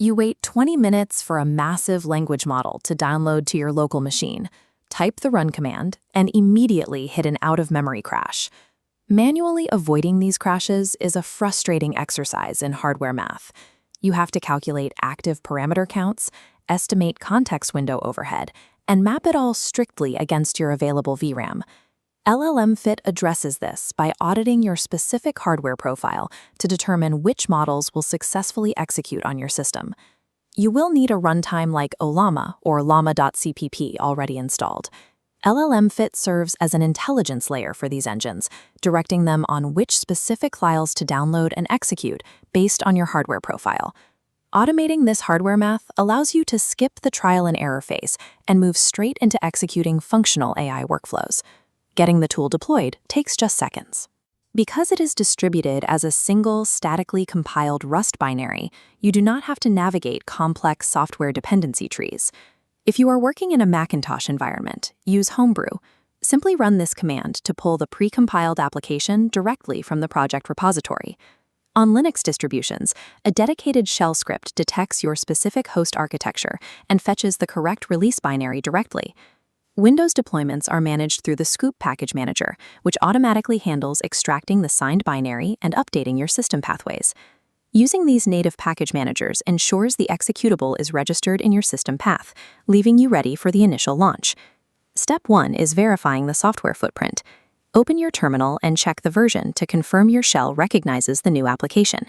You wait 20 minutes for a massive language model to download to your local machine, type the run command, and immediately hit an out-of-memory crash. Manually avoiding these crashes is a frustrating exercise in hardware math. You have to calculate active parameter counts, estimate context window overhead, and map it all strictly against your available VRAM. Llmfit addresses this by auditing your specific hardware profile to determine which models will successfully execute on your system. You will need a runtime like Ollama or llama.cpp already installed. Llmfit serves as an intelligence layer for these engines, directing them on which specific files to download and execute based on your hardware profile. Automating this hardware math allows you to skip the trial and error phase and move straight into executing functional AI workflows. Getting the tool deployed takes just seconds. Because it is distributed as a single statically compiled Rust binary, you do not have to navigate complex software dependency trees. If you are working in a Macintosh environment, use Homebrew. Simply run this command to pull the pre-compiled application directly from the project repository. On Linux distributions, a dedicated shell script detects your specific host architecture and fetches the correct release binary directly. Windows deployments are managed through the Scoop package manager, which automatically handles extracting the signed binary and updating your system pathways. Using these native package managers ensures the executable is registered in your system path, leaving you ready for the initial launch. Step 1 is verifying the software footprint. Open your terminal and check the version to confirm your shell recognizes the new application.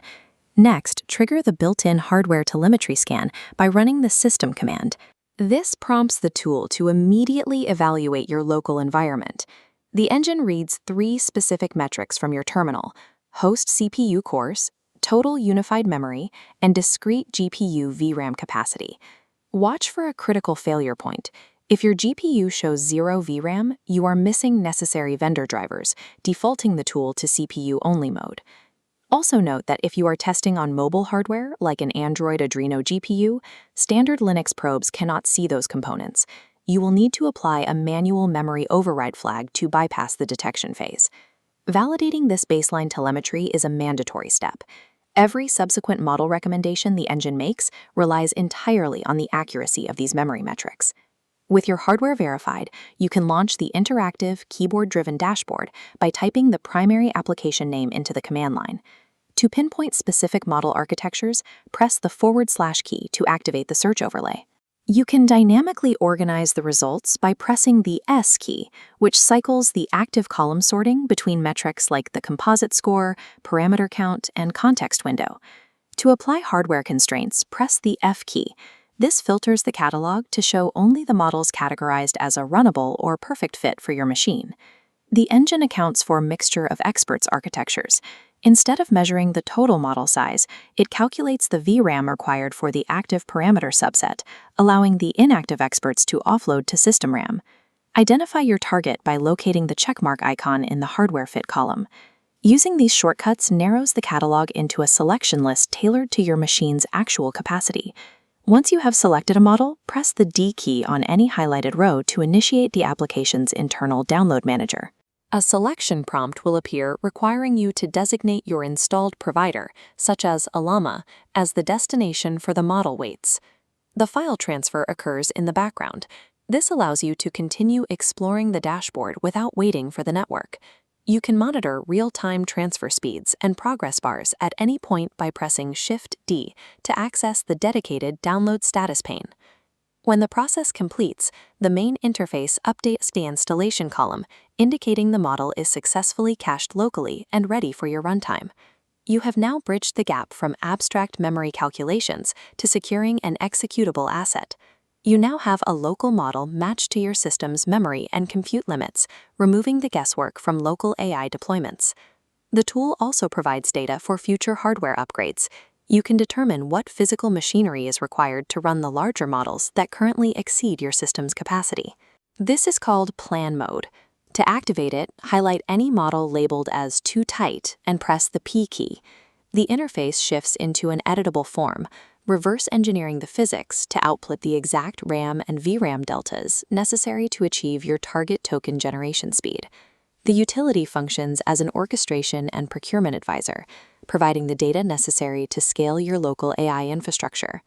Next, trigger the built-in hardware telemetry scan by running the system command. This prompts the tool to immediately evaluate your local environment. The engine reads 3 specific metrics from your terminal: host CPU cores, total unified memory, and discrete GPU VRAM capacity. Watch for a critical failure point. If your GPU shows 0 VRAM, you are missing necessary vendor drivers, defaulting the tool to CPU-only mode. Also note that if you are testing on mobile hardware, like an Android Adreno GPU, standard Linux probes cannot see those components. You will need to apply a manual memory override flag to bypass the detection phase. Validating this baseline telemetry is a mandatory step. Every subsequent model recommendation the engine makes relies entirely on the accuracy of these memory metrics. With your hardware verified, you can launch the interactive, keyboard-driven dashboard by typing the primary application name into the command line. To pinpoint specific model architectures, press the / key to activate the search overlay. You can dynamically organize the results by pressing the S key, which cycles the active column sorting between metrics like the composite score, parameter count, and context window. To apply hardware constraints, press the F key. This filters the catalog to show only the models categorized as a runnable or perfect fit for your machine. The engine accounts for mixture of experts architectures. Instead of measuring the total model size, it calculates the VRAM required for the active parameter subset, allowing the inactive experts to offload to system RAM. Identify your target by locating the checkmark icon in the hardware fit column. Using these shortcuts narrows the catalog into a selection list tailored to your machine's actual capacity. Once you have selected a model, press the D key on any highlighted row to initiate the application's internal download manager. A selection prompt will appear requiring you to designate your installed provider, such as Ollama, as the destination for the model weights. The file transfer occurs in the background. This allows you to continue exploring the dashboard without waiting for the network. You can monitor real-time transfer speeds and progress bars at any point by pressing Shift-D to access the dedicated download status pane. When the process completes, the main interface updates the installation column, indicating the model is successfully cached locally and ready for your runtime. You have now bridged the gap from abstract memory calculations to securing an executable asset. You now have a local model matched to your system's memory and compute limits, removing the guesswork from local AI deployments. The tool also provides data for future hardware upgrades. You can determine what physical machinery is required to run the larger models that currently exceed your system's capacity. This is called Plan Mode. To activate it, highlight any model labeled as Too Tight and press the P key. The interface shifts into an editable form, reverse engineering the physics to output the exact RAM and VRAM deltas necessary to achieve your target token generation speed. The utility functions as an orchestration and procurement advisor, providing the data necessary to scale your local AI infrastructure.